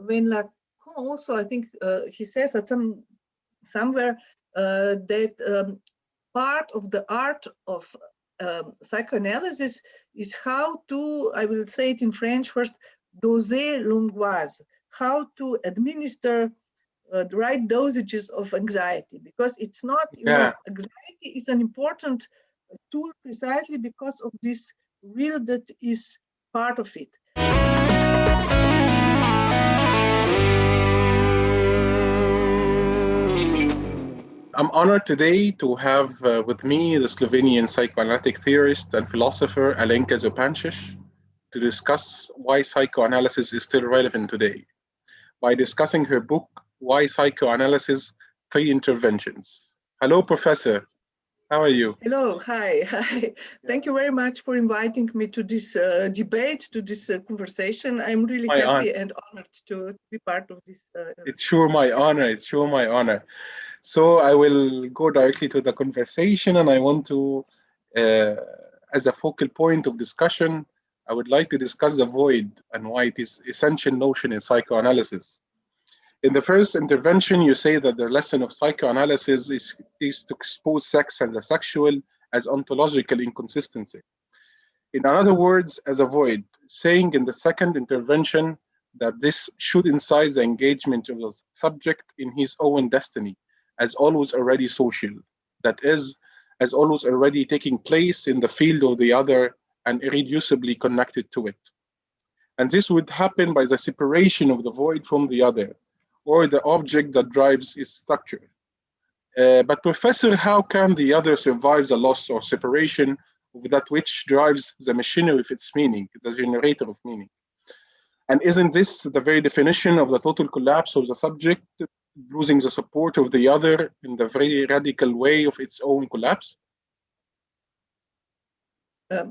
when Lacan also, I think he says that somewhere that part of the art of psychoanalysis is how to, I will say it in French first, doser l'angoisse, how to administer the right dosages of anxiety, because it's not, you know, anxiety is an important tool precisely because of this will that is part of it. I'm honored today to have with me the Slovenian psychoanalytic theorist and philosopher Alenka Zupančič to discuss why psychoanalysis is still relevant today by discussing her book, Why Psychoanalysis? 3 Interventions. Hello, Professor. How are you? Hello, hi. Thank you very much for inviting me to this debate, to this conversation. I'm really happy and honored to be part of this. It's sure my honor. It's sure my honor. So I will go directly to the conversation, and I want to, as a focal point of discussion, I would like to discuss the void and why it is essential notion in psychoanalysis. In the first intervention, you say that the lesson of psychoanalysis is to expose sex and the sexual as ontological inconsistency. In other words, as a void, saying in the second intervention that this should incite the engagement of the subject in his own destiny, as always already social, that is, as always already taking place in the field of the other and irreducibly connected to it. And this would happen by the separation of the void from the other, or the object that drives its structure. But Professor, how can the other survive the loss or separation of that which drives the machinery of its meaning, the generator of meaning? And isn't this the very definition of the total collapse of the subject, losing the support of the other in the very radical way of its own collapse?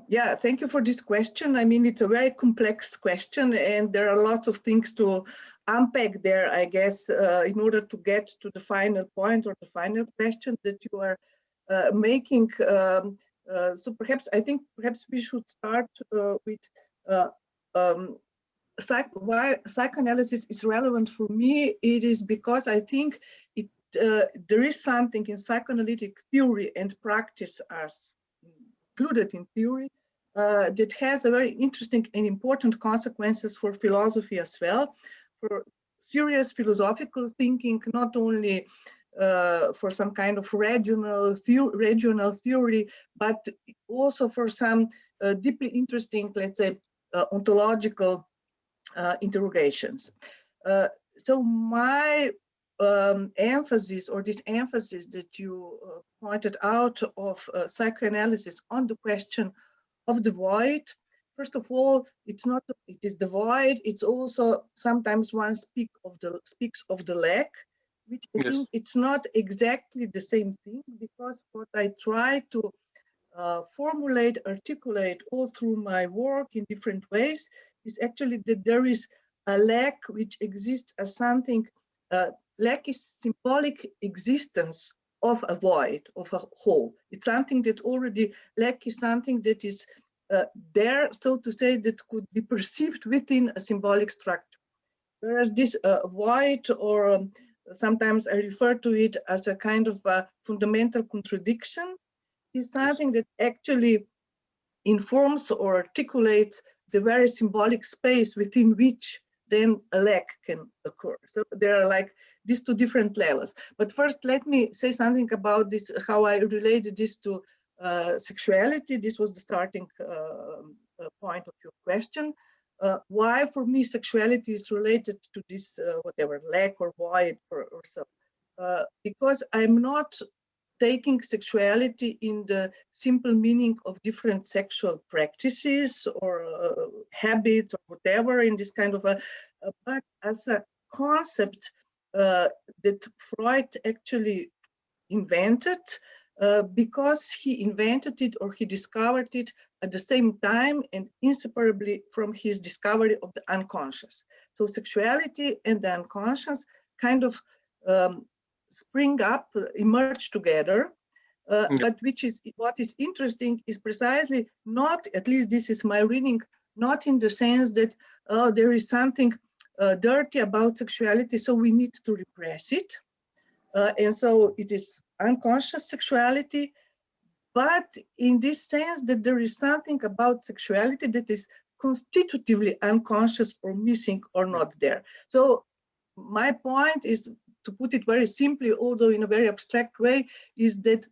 Yeah, thank you for this question. I mean, it's a very complex question, and there are lots of things to unpack there, I guess, in order to get to the final point or the final question that you are making. So perhaps, I think perhaps we should start with why psychoanalysis is relevant for me. It is because I think there is something in psychoanalytic theory and practice as included in theory that has a very interesting and important consequences for philosophy as well, for serious philosophical thinking, not only for some kind of regional theory, but also for some deeply interesting, let's say, ontological interrogations. So my emphasis, or this emphasis that you pointed out of psychoanalysis on the question of the void. First of all, it is the void. It's also sometimes one speaks of the lack, which I think it's not exactly the same thing, because what I try to formulate, articulate all through my work in different ways is actually that there is a lack which exists as something. Lack is symbolic existence of a void, of a hole. It's something that already, lack is something that is there, so to say, that could be perceived within a symbolic structure. Whereas this void, or sometimes I refer to it as a kind of a fundamental contradiction, is something that actually informs or articulates the very symbolic space within which then a lack can occur. So there are like these two different levels. But first, let me say something about this, how I related this to sexuality. This was the starting point of your question. Why, for me, sexuality is related to this, whatever, lack or void or so. Because I'm not taking sexuality in the simple meaning of different sexual practices or habits or whatever in this kind of but as a concept that Freud actually invented, because he invented it, or he discovered it at the same time and inseparably from his discovery of the unconscious. So sexuality and the unconscious kind of spring up, emerge together, but what is interesting is precisely not, at least this is my reading, not in the sense that there is something dirty about sexuality, so we need to repress it. And so it is unconscious sexuality, but in this sense that there is something about sexuality that is constitutively unconscious or missing or not there. So my point is, to put it very simply, although in a very abstract way, is that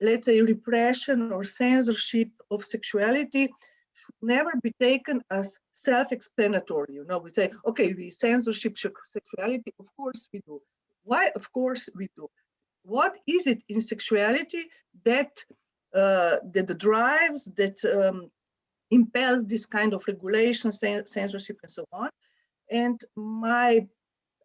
let's say repression or censorship of sexuality should never be taken as self-explanatory. You know, we say, okay, we censorship sexuality, of course we do. Why? Of course we do. What is it in sexuality that that drives, that impels this kind of regulation, censorship, and so on? And my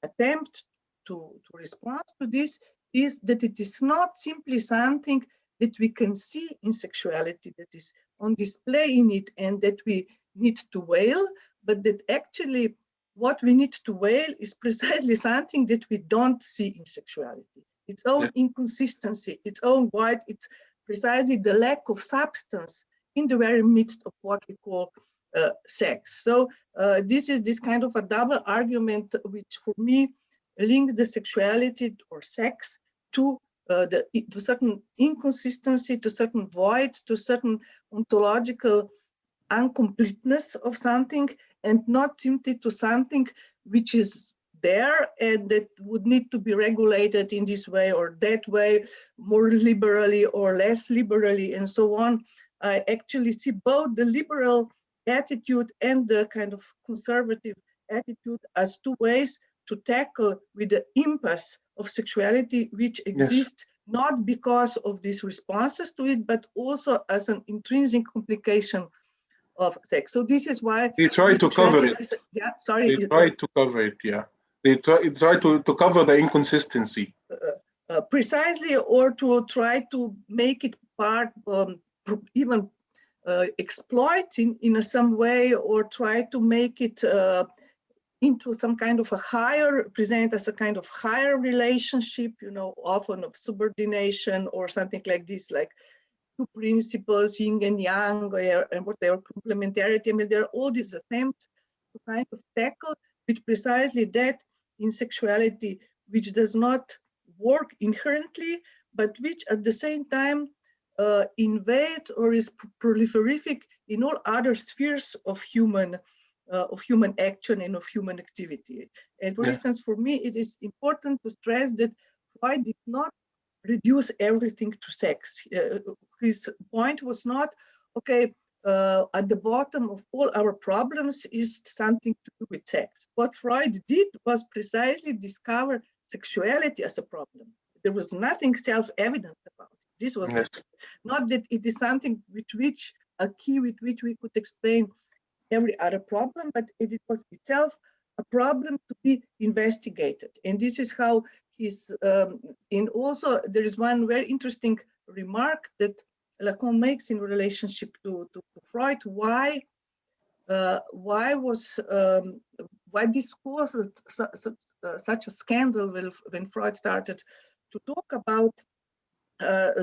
attempt to respond to this is that it is not simply something that we can see in sexuality, that is on display in it, and that we need to veil, but that actually what we need to veil is precisely something that we don't see in sexuality. Its own inconsistency, its own void, it's precisely the lack of substance in the very midst of what we call sex. So this is this kind of a double argument, which for me links the sexuality or sex to certain inconsistency, to certain void, to certain ontological incompleteness of something, and not simply to something which is there and that would need to be regulated in this way or that way, more liberally or less liberally, and so on. I actually see both the liberal attitude and the kind of conservative attitude as two ways to tackle with the impasse of sexuality, which exists not because of these responses to it, but also as an intrinsic complication of sex. So this is why they try to cover it. Yeah, sorry. They try to cover it. Yeah, they try to cover the inconsistency. Precisely, or to try to make it part, even exploiting in some way, or try to make it into some kind of a higher, present as a kind of higher relationship, you know, often of subordination or something like this, like two principles, yin and yang, and whatever, complementarity. I mean, there are all these attempts to kind of tackle with precisely that in sexuality, which does not work inherently, but which at the same time invades or is prolific in all other spheres of human action and of human activity. And for instance, for me, it is important to stress that Freud did not reduce everything to sex. His point was not, okay, at the bottom of all our problems is something to do with sex. What Freud did was precisely discover sexuality as a problem. There was nothing self-evident about it. This was not that it is something with which, a key with which we could explain every other problem, but it was itself a problem to be investigated. And this is how his, and also there is one very interesting remark that Lacan makes in relationship to Freud. Why this caused such a scandal when Freud started to talk about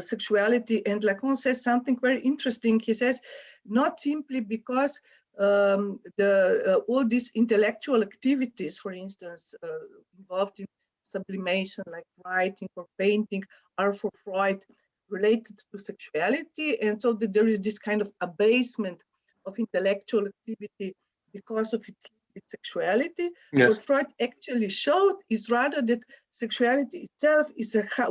sexuality? And Lacan says something very interesting. He says, not simply because all these intellectual activities, for instance, involved in sublimation, like writing or painting, are for Freud related to sexuality, and so that there is this kind of abasement of intellectual activity because of its sexuality. What Freud actually showed is rather that sexuality itself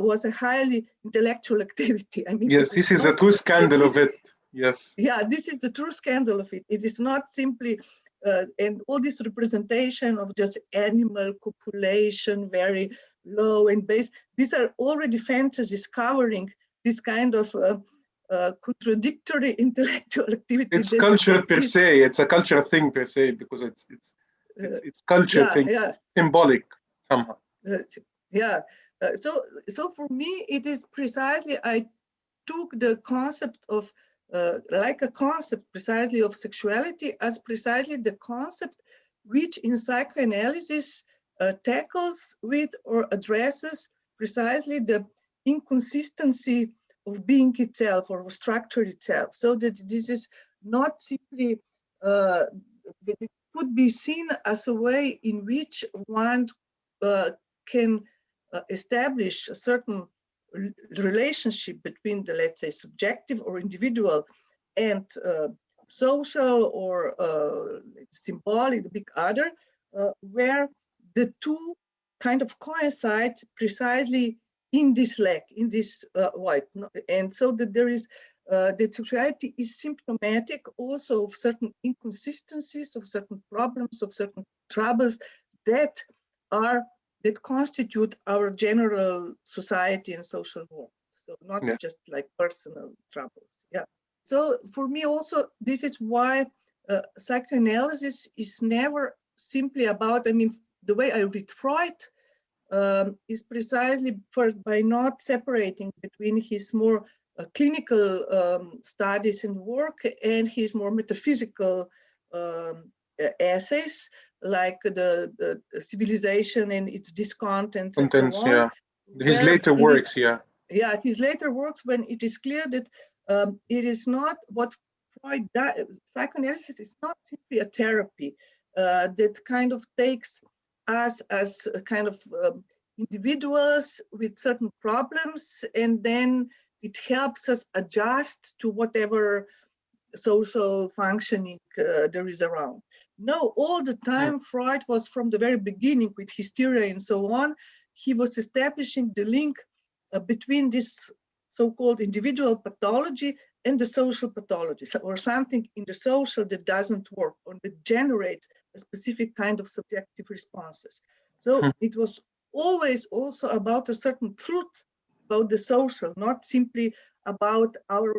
was a highly intellectual activity. I mean, yes, this is a true scandal of it. Yes. Yeah, this is the true scandal of it. It is not simply, and all this representation of just animal copulation, very low and base, these are already fantasies covering this kind of contradictory intellectual activity. It's culture per se. It's a culture thing per se, because it's culture thing, symbolic somehow. So for me, it is precisely, I took the concept of like a concept precisely of sexuality as precisely the concept which in psychoanalysis tackles with or addresses precisely the inconsistency of being itself or structure itself. So that this is not simply, could be seen as a way in which one can establish a certain relationship between the, let's say, subjective or individual and social or symbolic, the big other, where the two kind of coincide precisely in this lack, in this void. And so that there is, that sexuality is symptomatic also of certain inconsistencies, of certain problems, of certain troubles that constitute our general society and social world. So not just like personal troubles. Yeah. So for me also, this is why psychoanalysis is never simply about, I mean, the way I read Freud is precisely first by not separating between his more clinical studies and work and his more metaphysical essays, like the civilization and its discontents and so on. Yeah. His later works, his later works, when it is clear that it is not what Freud does. Psychoanalysis is not simply a therapy that kind of takes us as a kind of individuals with certain problems, and then it helps us adjust to whatever social functioning there is around. No, all the time Freud was, from the very beginning, with hysteria and so on, he was establishing the link between this so-called individual pathology and the social pathology, or something in the social that doesn't work or that generates a specific kind of subjective responses. So it was always also about a certain truth about the social, not simply about our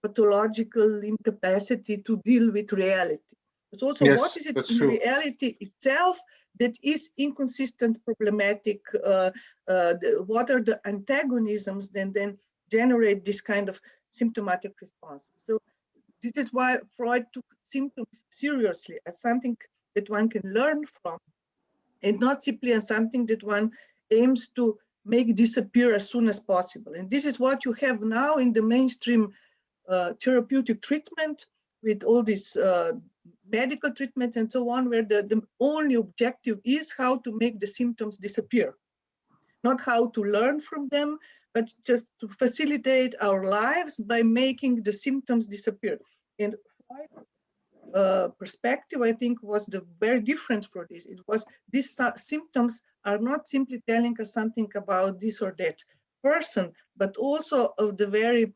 pathological incapacity to deal with reality. But also, what is it in reality itself that is inconsistent, problematic? What are the antagonisms that then generate this kind of symptomatic response? So this is why Freud took symptoms seriously as something that one can learn from, and not simply as something that one aims to make disappear as soon as possible. And this is what you have now in the mainstream therapeutic treatment, with all this medical treatment and so on, where the only objective is how to make the symptoms disappear, not how to learn from them, but just to facilitate our lives by making the symptoms disappear. And Freud's perspective, I think, was very different for this. It was, these symptoms are not simply telling us something about this or that person, but also of the very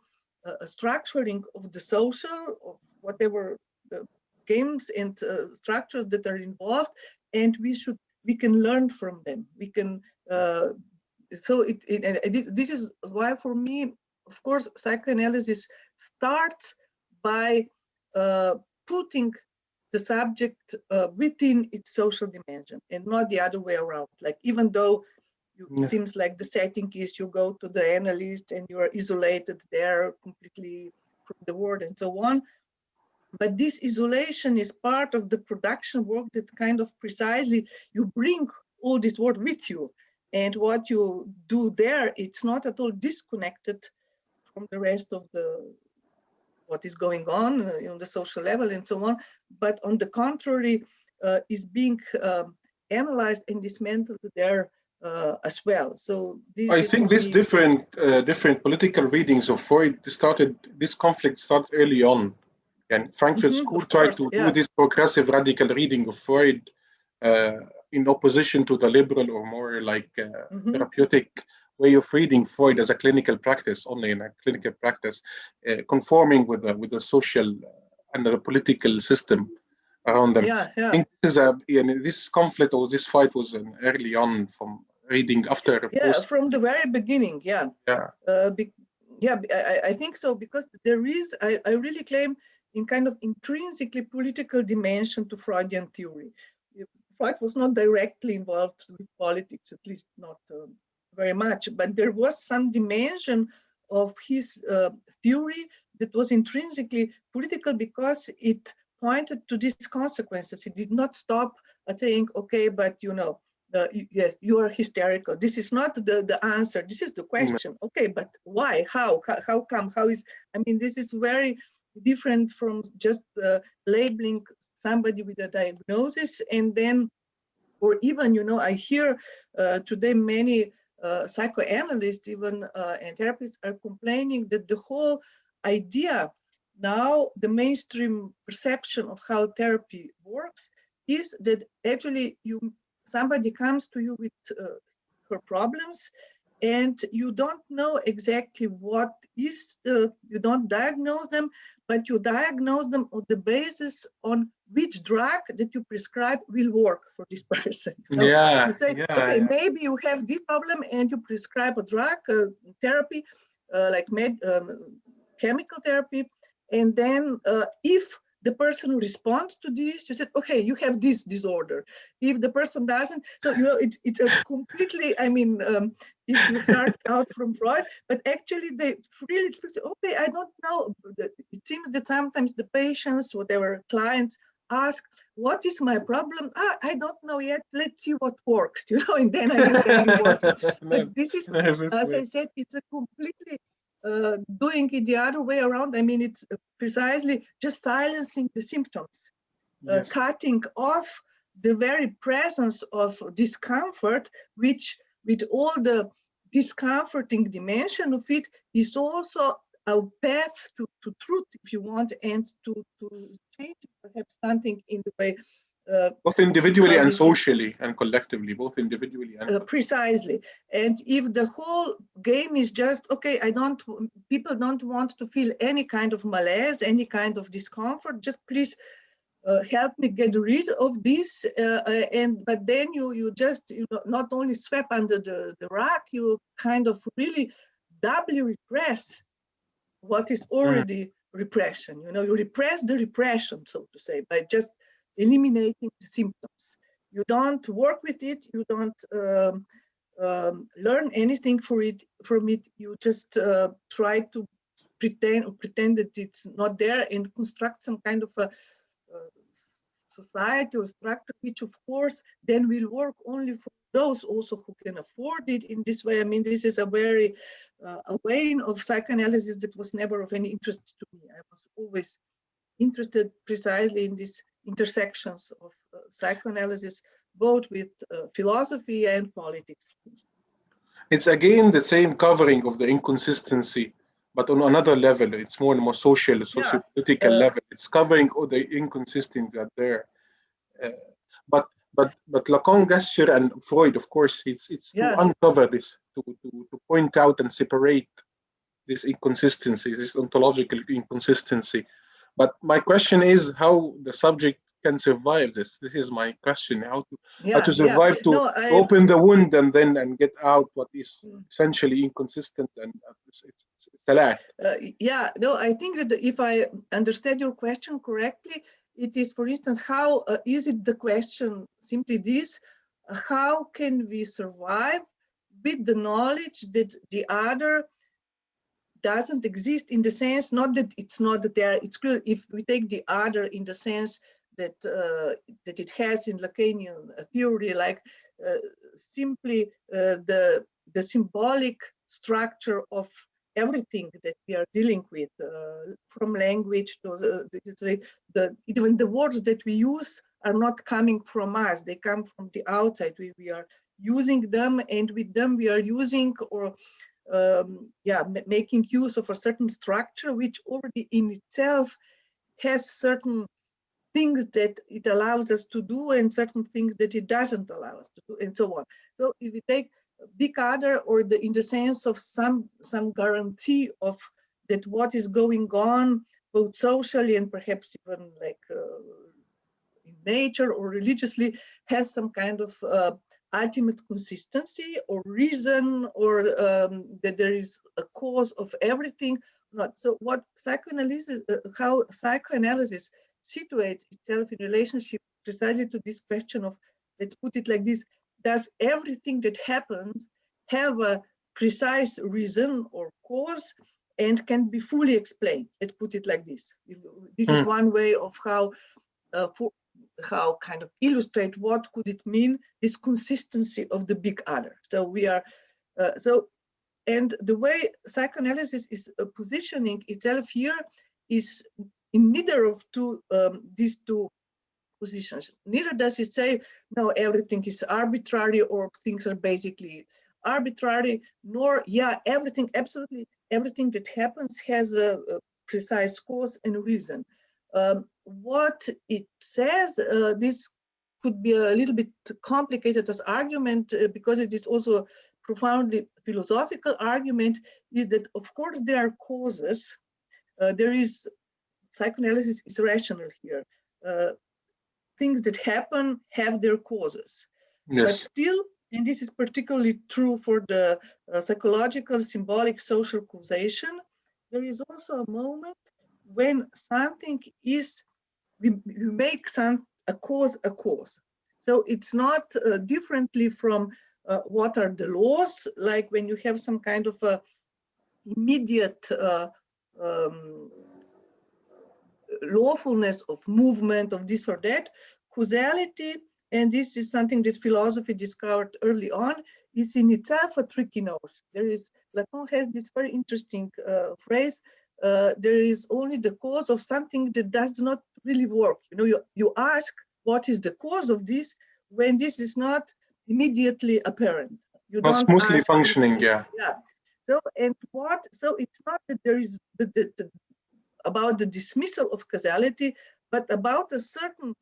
structuring of the social, of whatever the games and structures that are involved, and we can learn from them. We can this is why, for me, of course, psychoanalysis starts by putting the subject within its social dimension and not the other way around. Like, even though it seems like the setting is you go to the analyst and you are isolated there completely from the world and so on. But this isolation is part of the production work that kind of precisely you bring all this work with you. And what you do there, it's not at all disconnected from the rest of what is going on the social level and so on. But on the contrary, is being analyzed and dismantled there as well. So I think this different political readings of Freud this conflict started early on, and Frankfurt School tried to do this progressive radical reading of Freud in opposition to the liberal or more like therapeutic way of reading Freud as a clinical practice, only in a clinical practice, conforming with the social and the political system around them. I think this conflict or this fight was early on from reading after. From the very beginning. I think so, because there is, I really claim, in kind of intrinsically political dimension to Freudian theory. Freud was not directly involved with politics, at least not very much, but there was some dimension of his theory that was intrinsically political, because it pointed to these consequences. It did not stop at saying, okay, but yes, you are hysterical. This is not the answer. This is the question. Okay, but why? How come? How is? I mean, this is very different from just labeling somebody with a diagnosis. And then, or even, you know, I hear today many psychoanalysts even and therapists are complaining that the whole idea now, the mainstream perception of how therapy works is that actually somebody comes to you with her problems, and you don't know exactly what is you don't diagnose them, but you diagnose them on the basis on which drug that you prescribe will work for this person. So you say, okay, maybe you have this problem and you prescribe a drug therapy, like chemical therapy, and then if the person responds to this, you said, okay, you have this disorder. If the person doesn't, so you know, it's a completely, I mean, if you start out from Freud, but actually they really speak, okay, I don't know. It seems that sometimes the patients, whatever clients ask, what is my problem? I don't know yet. Let's see what works, you know, and then I will tell you what. But this is, as I said, it's a completely doing it the other way around. I mean, it's precisely just silencing the symptoms, cutting off the very presence of discomfort, which with all the discomforting dimension of it is also a path to truth, if you want, and to change perhaps something in the way both individually and socially and collectively, both individually and precisely. And if the whole game is just, okay, people don't want to feel any kind of malaise, any kind of discomfort, just please help me get rid of this. But then you just not only sweep under the rug, you kind of really doubly repress what is already repression. You know, you repress the repression, so to say, by just eliminating the symptoms. You don't work with it. You don't learn anything from it. You just try to pretend that it's not there and construct some kind of a society or structure, which of course then will work only for those also who can afford it in this way. I mean, this is a very a vein of psychoanalysis that was never of any interest to me. I was always interested precisely in these intersections of psychoanalysis, both with philosophy and politics. It's again the same covering of the inconsistency, but on another level. It's more and more social, socio-political level. It's covering all the inconsistencies that are there. But Lacan, Gasser, and Freud, of course, it's to uncover this, to point out and separate this inconsistency, this ontological inconsistency. But my question is how the subject can survive this. This is my question: how to survive, to open the wound and get out what is essentially inconsistent, and it's a lack. I think that if I understand your question correctly, it is, for instance, how is it the question simply this: how can we survive with the knowledge that the other doesn't exist, in the sense, not that it's not there, it's clear. If we take the other in the sense that that it has in Lacanian theory, like simply the symbolic structure of everything that we are dealing with, from language to even the words that we use are not coming from us, they come from the outside. We are using them, and with them we are using or making use of a certain structure which already in itself has certain things that it allows us to do and certain things that it doesn't allow us to do, and so on. So if we take big other, or in the sense of some guarantee of that what is going on both socially and perhaps even like in nature or religiously has some kind of ultimate consistency or reason, or that there is a cause of everything. So what psychoanalysis, how psychoanalysis situates itself in relationship precisely to this question of, let's put it like this: does everything that happens have a precise reason or cause and can be fully explained? Let's put it like this. This is one way of how kind of illustrate what could it mean, this consistency of the big other. So we are and the way psychoanalysis is positioning itself here is in neither of these two positions. Neither does it say, no, everything is arbitrary or things are basically arbitrary, nor, yeah, everything, absolutely everything that happens has a precise cause and reason. What it says, this could be a little bit complicated as argument because it is also a profoundly philosophical argument, is that of course there are causes. There is, psychoanalysis is rational here. Things that happen have their causes. Yes. But still, and this is particularly true for the psychological, symbolic, social causation, there is also a moment when something is, we make a cause a cause. So it's not differently from what are the laws, like when you have some kind of a immediate lawfulness of movement of this or that. Causality, and this is something that philosophy discovered early on, is in itself a tricky notion. There is, Lacan has this very interesting phrase, there is only the cause of something that does not really work. You know, you ask what is the cause of this when this is not immediately apparent. You not don't smoothly ask functioning, yeah. So, and what, so it's not that there is about the dismissal of causality, but about a certain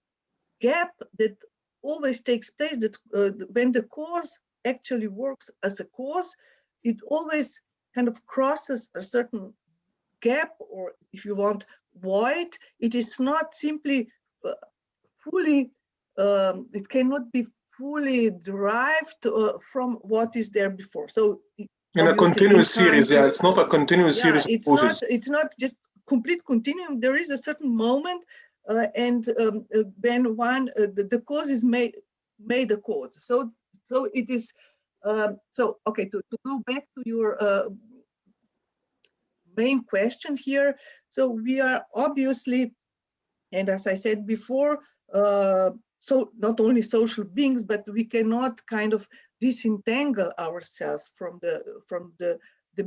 gap that always takes place, that when the cause actually works as a cause, it always kind of crosses a certain gap, or if you want, void. It is not simply fully, it cannot be fully derived from what is there before. So in a continuous series, yeah, it's not a continuous series of causes. It's not just complete continuum. There is a certain moment, and when one the cause is made a cause. So it is. So okay, to go back to your main question here. So we are obviously, and as I said before, so not only social beings, but we cannot kind of disentangle ourselves from the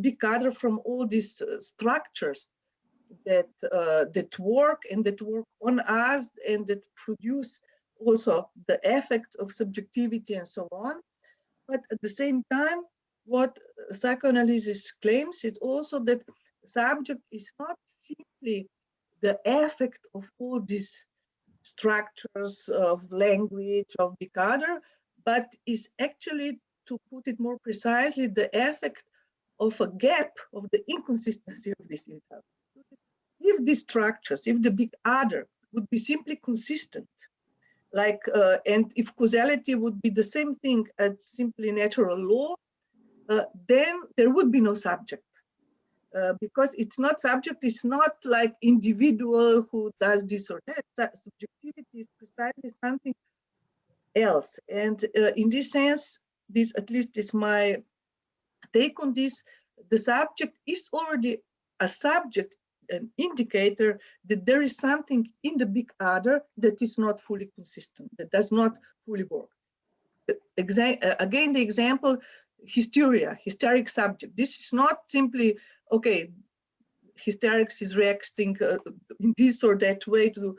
big other, from all these structures that work and that work on us and that produce also the effect of subjectivity and so on. But at the same time, what psychoanalysis claims is also that subject is not simply the effect of all these structures of language, of the other, but is actually, to put it more precisely, the effect of a gap, of the inconsistency of this entire. If these structures, if the big other would be simply consistent, like, and if causality would be the same thing as simply natural law, then there would be no subject. Because it's not subject, it's not like individual who does this or that. Subjectivity is precisely something else. And in this sense, this, at least is my take on this, the subject is already a subject, an indicator that there is something in the big other that is not fully consistent, that does not fully work. Again, the example, hysteria, hysteric subject. This is not simply, okay, hysterics is reacting in this or that way to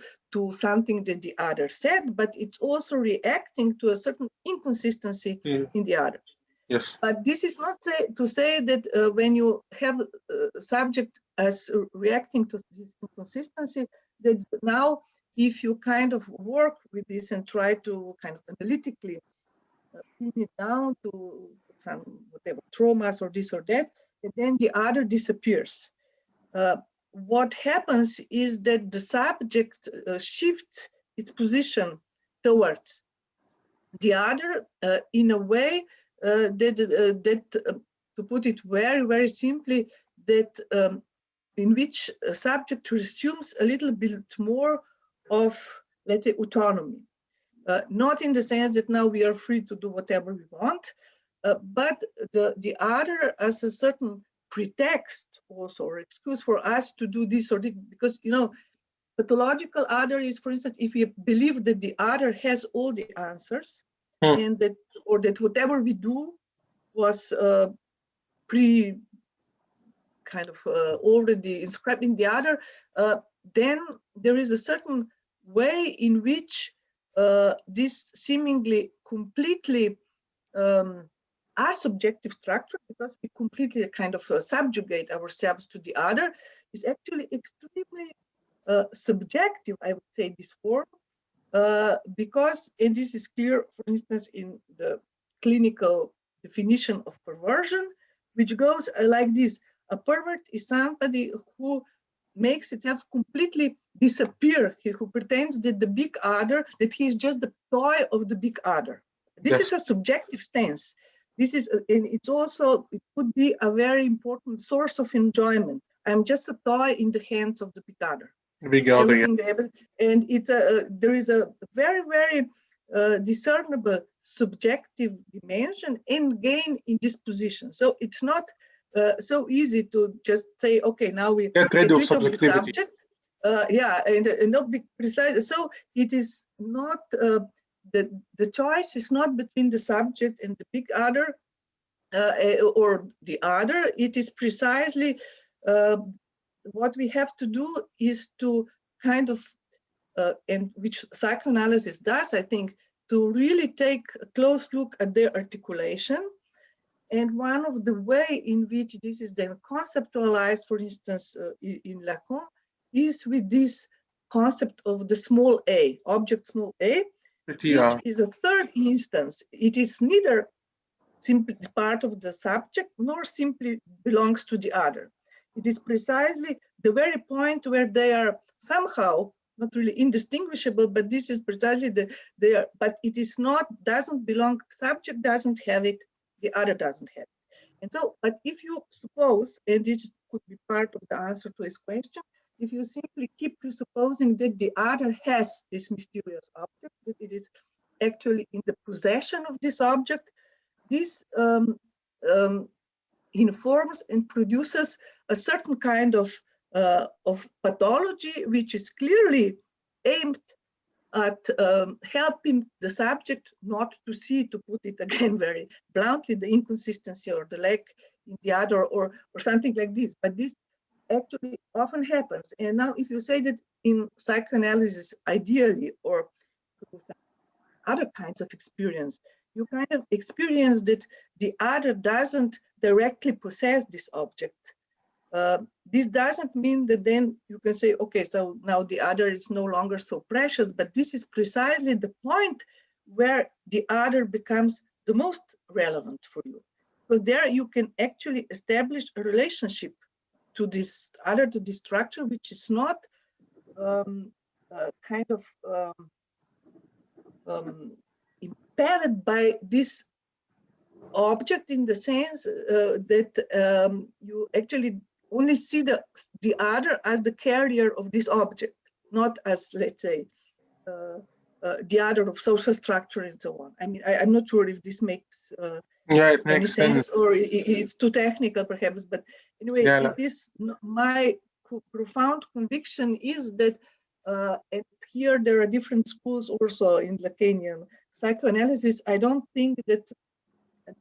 something that the other said, but it's also reacting to a certain inconsistency in the other. Yes. But this is not to say that when you have a subject as reacting to this inconsistency, that now if you kind of work with this and try to kind of analytically pin it down to some whatever traumas or this or that, and then the other disappears. What happens is that the subject shifts its position towards the other in a way that to put it very, very simply, that in which a subject resumes a little bit more of, let's say, autonomy. Not in the sense that now we are free to do whatever we want, but the other as a certain pretext also, or excuse for us to do this or that, because, you know, pathological other is, for instance, if we believe that the other has all the answers, and that, or that whatever we do was kind of already inscribed in the other, then there is a certain way in which this seemingly completely asubjective structure, because we completely kind of subjugate ourselves to the other, is actually extremely subjective, I would say, this form, because, and this is clear, for instance, in the clinical definition of perversion, which goes like this: a pervert is somebody who makes itself completely disappear, who pretends that the big other, that he is just the toy of the big other. This is a subjective stance. This is, and it's also, it could be a very important source of enjoyment. I'm just a toy in the hands of the big other. Big other, yeah. And it's there is a very, very discernible subjective dimension and gain in this position. So it's not so easy to just say, okay, now we get rid of the subject. Yeah, and not be precise. So it is not the choice is not between the subject and the big other or the other. It is precisely what we have to do is to kind of and which psychoanalysis does, I think, to really take a close look at their articulation. And one of the way in which this is then conceptualized, for instance, in Lacan, is with this concept of the small a, object small a, which is a third instance. It is neither simply part of the subject nor simply belongs to the other. It is precisely the very point where they are somehow not really indistinguishable, but this is precisely but it is not, doesn't belong, subject doesn't have it, the other doesn't have it. And so, but if you suppose, and this could be part of the answer to his question, if you simply keep presupposing that the other has this mysterious object, that it is actually in the possession of this object, this informs and produces a certain kind of pathology, which is clearly aimed at helping the subject not to see, to put it again very bluntly, the inconsistency or the lack in the other, or something like this. But this actually often happens. And now if you say that in psychoanalysis, ideally, or other kinds of experience, you kind of experience that the other doesn't directly possess this object. This doesn't mean that then you can say, okay, so now the other is no longer so precious, but this is precisely the point where the other becomes the most relevant for you. Because there you can actually establish a relationship to this other, to this structure, which is not kind of impeded by this object, in the sense that you actually only see the other as the carrier of this object, not as, let's say, the other of social structure and so on. I mean, I'm not sure if this makes it any makes sense, or it's too technical perhaps, but anyway, it is my profound conviction is that, and here there are different schools also in Lacanian psychoanalysis. I don't think that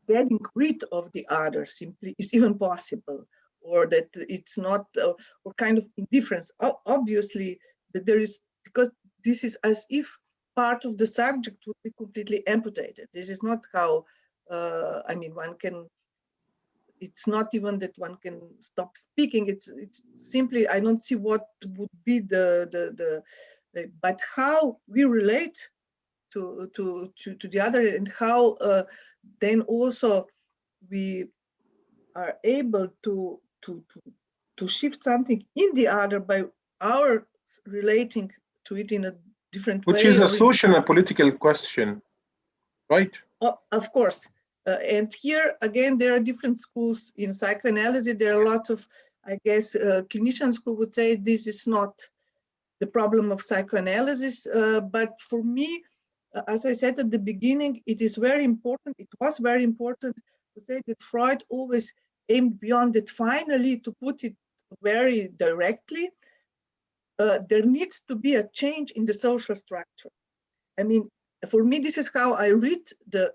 getting rid of the other simply is even possible, or that it's not, or kind of indifference. Obviously, that there is, because this is as if part of the subject would be completely amputated. This is not how, I mean, one can, it's not even that one can stop speaking. It's simply, I don't see what would be but how we relate to the other, and how then also we are able to shift something in the other by our relating to it in a different way. Which is a social and political question, right? Of course. And here, again, there are different schools in psychoanalysis. There are lots of, I guess, clinicians who would say this is not the problem of psychoanalysis. But for me, as I said at the beginning, it is very important, it was very important to say that Freud always aimed beyond it. Finally, to put it very directly, there needs to be a change in the social structure. I mean, for me, this is how I read the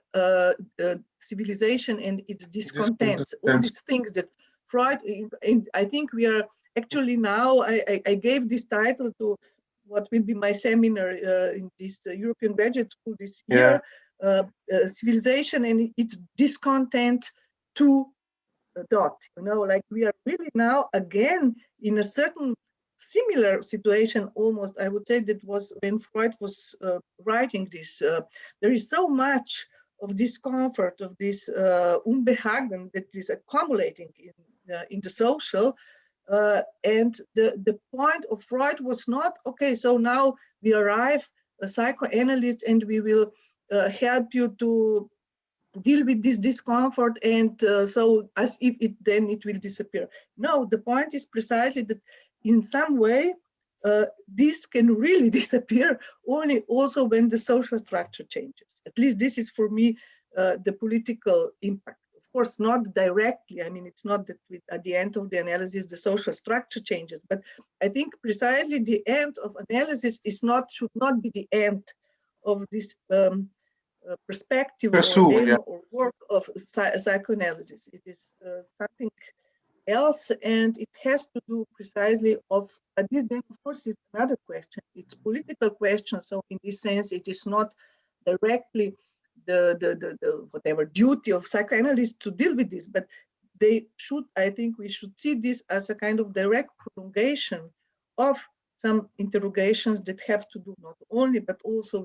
civilization and its discontents, all these things that Freud, and I think we are actually now, I gave this title to what will be my seminar in this European Graduate School this year, Civilization and its Discontent to dot, like we are really now again in a certain similar situation, almost, I would say, that was when Freud was writing this. There is so much of discomfort, of this Unbehagen that is accumulating in the social. And the point of Freud was not, okay, so now we arrive a psychoanalyst and we will help you to deal with this discomfort, and so as if it will disappear. No, the point is precisely that in some way this can really disappear only also when the social structure changes. At least this is for me the political impact. Of course, not directly. I mean, it's not that at the end of the analysis the social structure changes, but I think precisely the end of analysis should not be the end of this perspective or aim or work of psychoanalysis. It is something else, and it has to do precisely but this then of course is another question. It's political question, so in this sense it is not directly the whatever duty of psychoanalysts to deal with this, but they should, I think we should see this as a kind of direct prolongation of some interrogations that have to do not only but also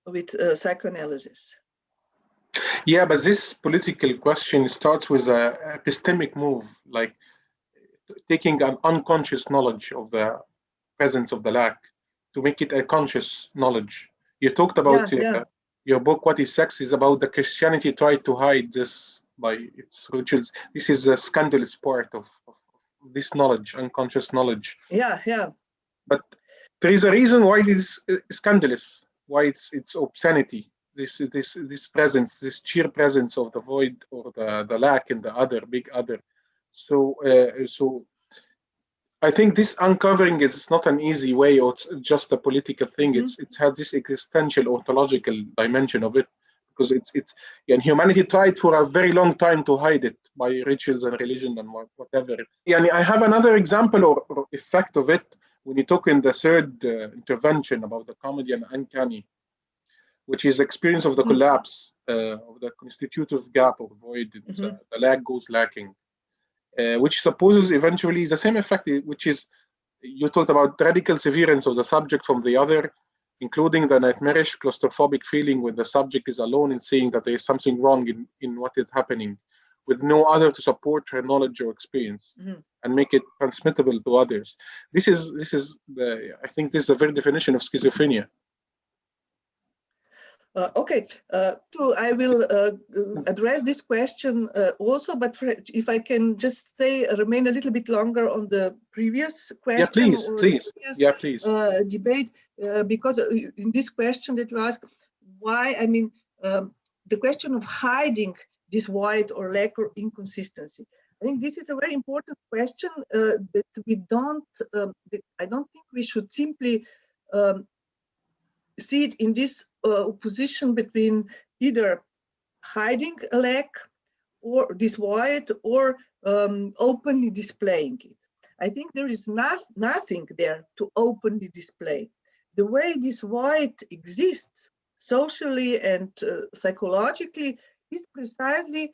with psychoanalysis. Yeah, but this political question starts with an epistemic move, like taking an unconscious knowledge of the presence of the lack to make it a conscious knowledge. You talked about your book, What is Sex, is about the Christianity tried to hide this by its rituals. This is a scandalous part of this knowledge, unconscious knowledge. Yeah. But there is a reason why it is scandalous, why it's obscenity. This presence, this sheer presence of the void or the lack in the other, big other. So I think this uncovering is not an easy way, or it's just a political thing. Mm-hmm. It has this existential ontological dimension of it, because and humanity tried for a very long time to hide it by rituals and religion and whatever. And I have another example or effect of it when you talk in the third intervention about the comedy and uncanny, which is experience of the collapse of the constitutive gap or void. The lack goes lacking. Which supposes eventually the same effect, which is, you talked about radical severance of the subject from the other, including the nightmarish claustrophobic feeling when the subject is alone in seeing that there is something wrong in what is happening, with no other to support her knowledge or experience and make it transmittable to others. This is I think this is the very definition of schizophrenia. Okay, I will address this question also, but if I can just remain a little bit longer on the previous question. Yeah, please. Debate, because in this question that you asked, why, I mean, the question of hiding this void or lack or inconsistency. I think this is a very important question that we don't, I don't think we should simply see it in this opposition between either hiding a lack or this void or openly displaying it. I think there is nothing there to openly display. The way this void exists socially and psychologically is precisely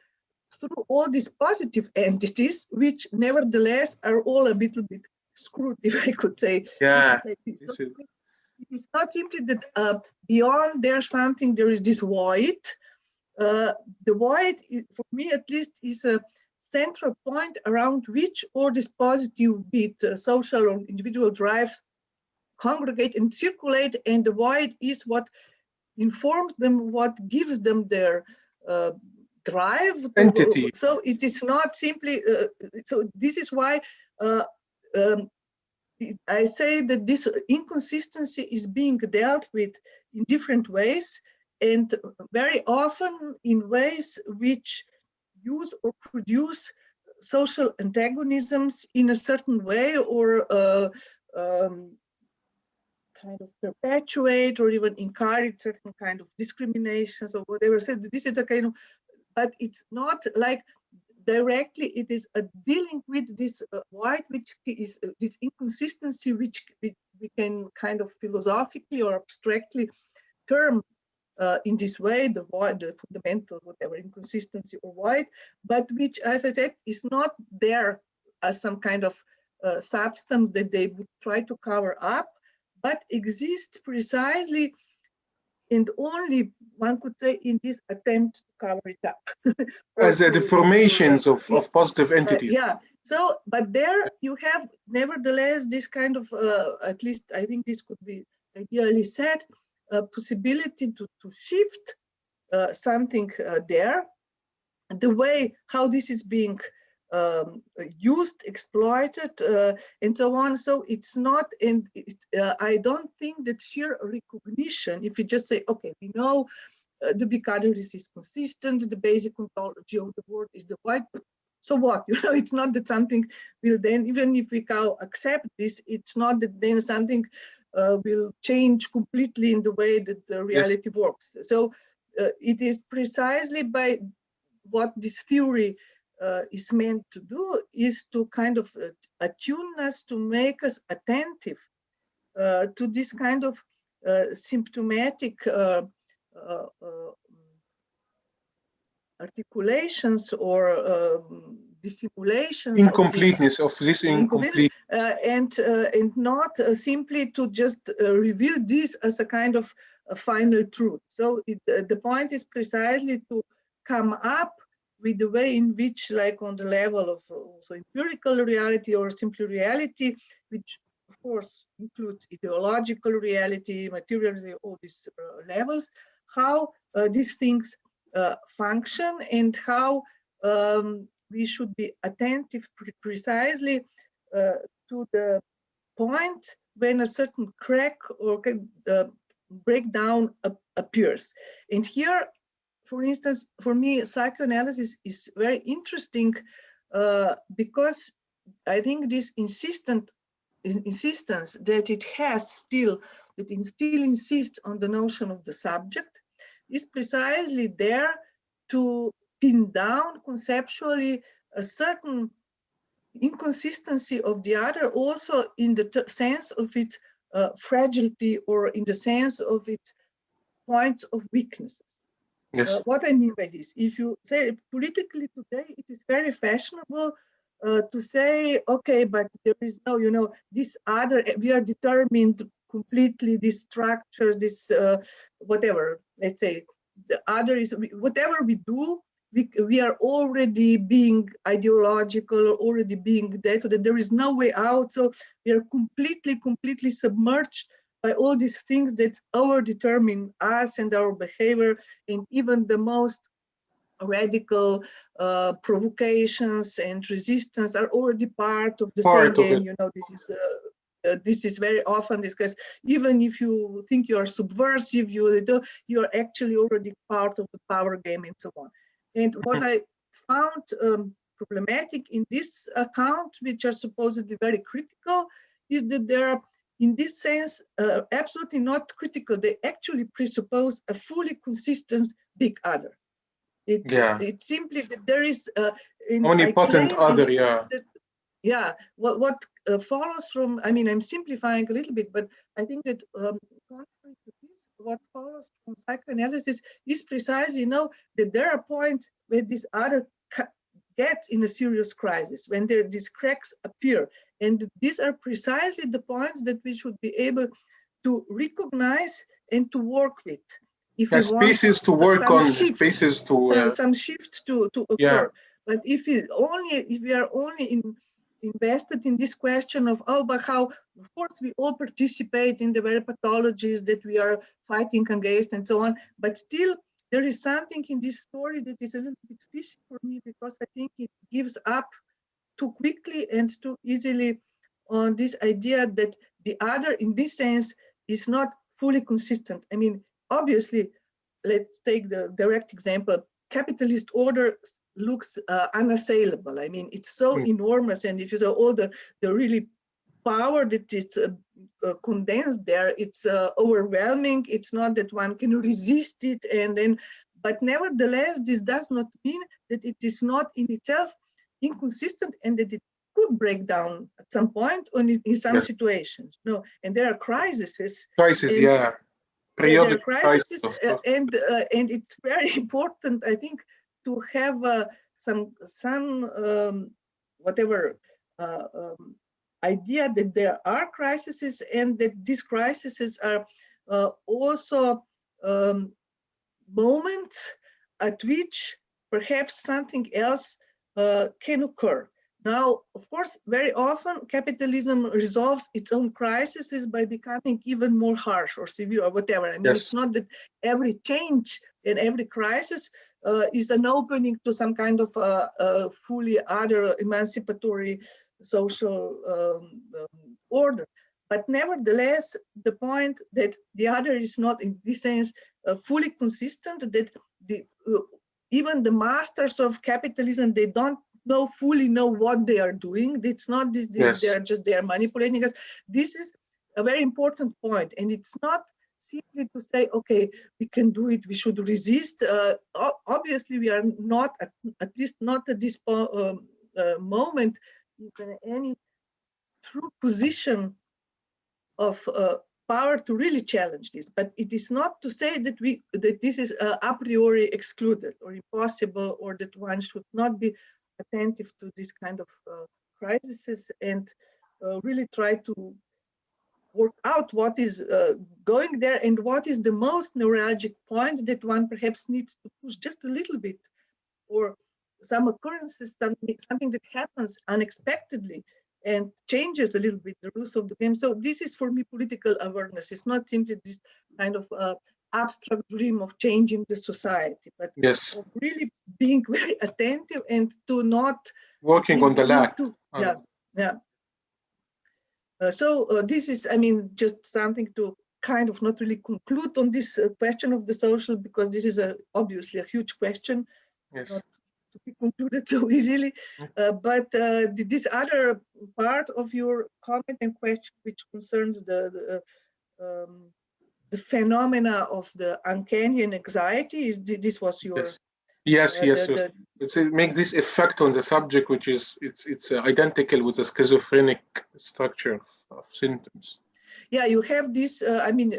through all these positive entities, which nevertheless are all a little bit screwed, if I could say. Yeah. Like this. So it's not simply that beyond there's something, there is this void. The void, for me at least, is a central point around which all these positive, be it social or individual drives, congregate and circulate, and the void is what informs them, what gives them their drive. Entity. So it is not simply, so this is why I say that this inconsistency is being dealt with in different ways, and very often in ways which use or produce social antagonisms in a certain way, or kind of perpetuate or even encourage certain kind of discriminations or whatever. So this is a kind of, but it's not like directly it is dealing with this void, which is this inconsistency, which we can kind of philosophically or abstractly term in this way, the void, the fundamental, whatever, inconsistency or void, but which, as I said, is not there as some kind of substance that they would try to cover up, but exists precisely and only, one could say, in this attempt to cover it up. As the deformations of positive entities. Yeah, so, but there you have, nevertheless, this kind of, at least I think this could be ideally said, possibility to shift something there. The way how this is being used, exploited, and so on. So it's not, and I don't think that sheer recognition, if you just say, okay, we know the big categories is consistent, the basic ontology of the word is the white, so what? You know, it's not that something will then, even if we accept this, it's not that then something will change completely in the way that the reality works. So it is precisely by what this theory is meant to do, is to kind of attune us, to make us attentive to this kind of symptomatic articulations or dissimulations, incompleteness of this incomplete, and not simply to just reveal this as a kind of a final truth. So the point is precisely to come up with the way in which, like on the level of also empirical reality or simply reality, which of course includes ideological reality, material reality, all these levels, how these things function, and how we should be attentive precisely to the point when a certain crack or breakdown appears. And here, for instance, for me, psychoanalysis is very interesting because I think this insistence that it has still, that it still insists on the notion of the subject, is precisely there to pin down conceptually a certain inconsistency of the other, also in the sense of its fragility or in the sense of its points of weaknesses. yes. What I mean by this, if you say politically today, it is very fashionable to say, okay, but there is no, you know, this other, we are determined completely, these structures, this whatever, let's say, the other is, whatever we do, we are already being ideological, already being there, so that there is no way out. So we are completely submerged by all these things that overdetermine us and our behavior, and even the most radical provocations and resistance are already part of the same game. You know, this is very often discussed. Even if you think you are subversive, you are actually already part of the power game and so on. And what I found problematic in this account, which are supposedly very critical, is that there are, in this sense, absolutely not critical. They actually presuppose a fully consistent big other. It's simply that there is omnipotent other, what follows from, I mean, I'm simplifying a little bit, but I think that contrary to this, what follows from psychoanalysis is precisely, you know, that there are points where this other gets in a serious crisis, when these cracks appear. And these are precisely the points that we should be able to recognize and to work with. If we want spaces to work on, spaces to some shift to occur. But if we are only invested in this question of, oh, but how, of course, we all participate in the very pathologies that we are fighting against and so on, but still there is something in this story that is a little bit fishy for me, because I think it gives up too quickly and too easily on this idea that the other, in this sense, is not fully consistent. I mean, obviously, let's take the direct example. Capitalist order looks unassailable. I mean, it's so enormous, and if you saw all the really power that is condensed there, it's overwhelming. It's not that one can resist it, and then But nevertheless, this does not mean that it is not in itself inconsistent and that it could break down at some point or in some situations. No, and there are crises. Crisis, and, yeah. There are Crisis, and it's very important, I think, to have some whatever idea that there are crises and that these crises are also moments at which perhaps something else can occur. Now, of course, very often capitalism resolves its own crises by becoming even more harsh or severe or whatever. I mean, it's not that every change and every crisis is an opening to some kind of fully other emancipatory social order. But nevertheless, the point that the other is not in this sense fully consistent, that even the masters of capitalism, they don't fully know what they are doing. It's not this, they are manipulating us. This is a very important point, and it's not simply to say, okay, we can do it, we should resist. Obviously, we are not, at least not at this moment, in any true position of power to really challenge this. But it is not to say that this is a priori excluded or impossible, or that one should not be attentive to this kind of crises and really try to work out what is going there and what is the most neuralgic point that one perhaps needs to push just a little bit, or some occurrences, something that happens unexpectedly and changes a little bit the rules of the game. So this is for me political awareness. It's not simply this kind of abstract dream of changing the society, but of really being very attentive and to not working on the lack. So this is, I mean, just something to kind of not really conclude on this question of the social, because this is obviously a huge question, not to be concluded so easily. But this other part of your comment and question, which concerns the phenomena of the uncanny and anxiety, this was your it makes this effect on the subject, which is it's identical with the schizophrenic structure of symptoms. Yeah, you have this. I mean,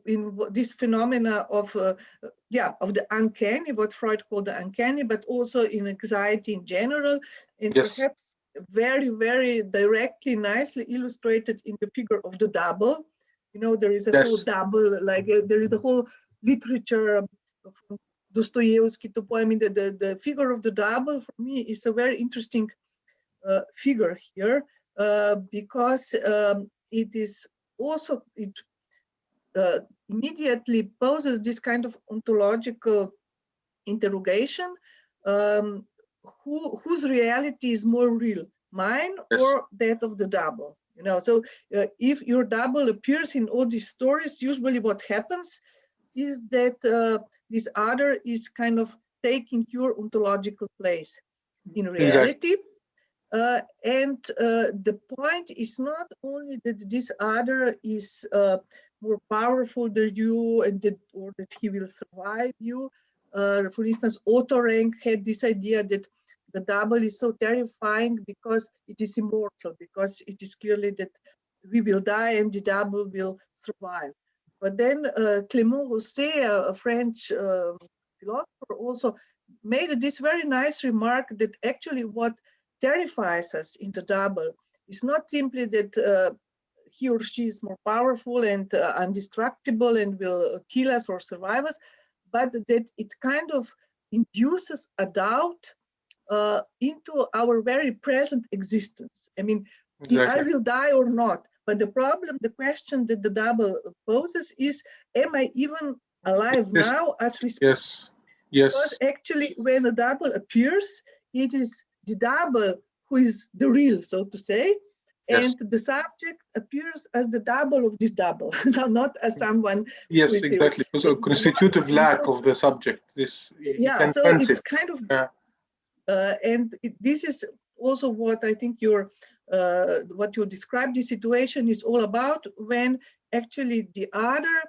in this phenomena of the uncanny, what Freud called the uncanny, but also in anxiety in general, and perhaps very, very directly, nicely illustrated in the figure of the double. You know, there is a whole double, like there is a whole literature from Dostoevsky to poem. I mean, the figure of the double for me is a very interesting figure here because it is also, it immediately poses this kind of ontological interrogation: whose reality is more real, mine or that of the double? You know, so if your double appears in all these stories, usually what happens is that this other is kind of taking your ontological place in reality. And the point is not only that this other is more powerful than you and or that he will survive you. For instance, Otto Rank had this idea that the double is so terrifying because it is immortal, because it is clearly that we will die and the double will survive. But then Clément Rosset, a French philosopher, also made this very nice remark that actually what terrifies us in the double is not simply that he or she is more powerful and indestructible and will kill us or survive us, but that it kind of induces a doubt into our very present existence. I mean, I will die or not. But the question that the double poses is, am I even alive now as we speak? Because actually when a double appears, it is the double who is the real, so to say, and the subject appears as the double of this double, not as someone. Yes, exactly. So constitutive lack of the subject. This so it's kind of, and this is also what I think what you described the situation is all about, when actually the other,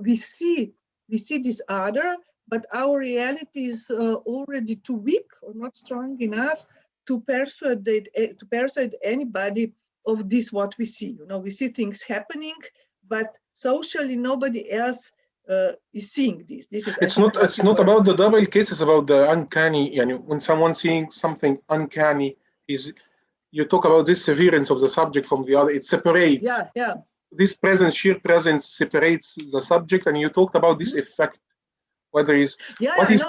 we see this other, but our reality is already too weak or not strong enough to persuade anybody of this what we see. We see things happening, but socially nobody else is seeing this. This is it's not about the double case, it's about the uncanny. When someone's seeing something uncanny, you talk about this severance of the subject from the other. It separates. Yeah. This presence, sheer presence, separates the subject, and you talked about this effect. What is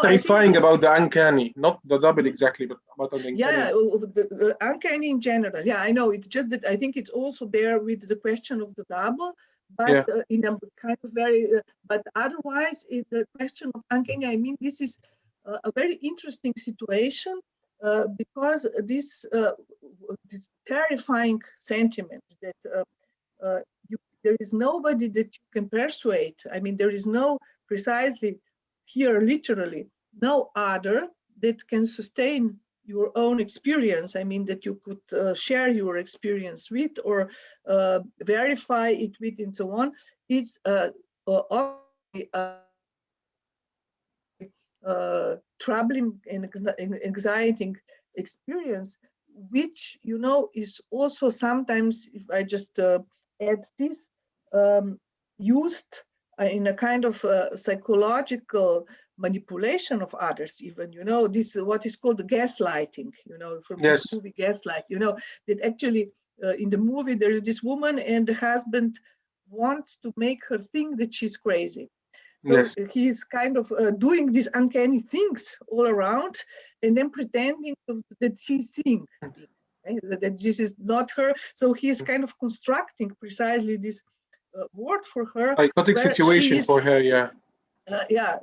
terrifying about the uncanny, not the double exactly, but about the uncanny. Yeah, the uncanny in general. Yeah, I know. It's just that I think it's also there with the question of the double, but in a kind of very. But otherwise, in the question of uncanny, I mean, this is a very interesting situation because this terrifying sentiment that there is nobody that you can persuade. I mean, there is no precisely. Here, literally, no other that can sustain your own experience. I mean, that you could share your experience with or verify it with and so on. It's troubling and anxiety experience, which, is also sometimes, if I just add this, used in a kind of psychological manipulation of others, even, this what is called the gaslighting, from this movie Gaslight, that actually in the movie there is this woman and the husband wants to make her think that she's crazy. So he's kind of doing these uncanny things all around and then pretending that she's seeing that this is not her. So he's kind of constructing precisely this word for her, psychotic situation for her,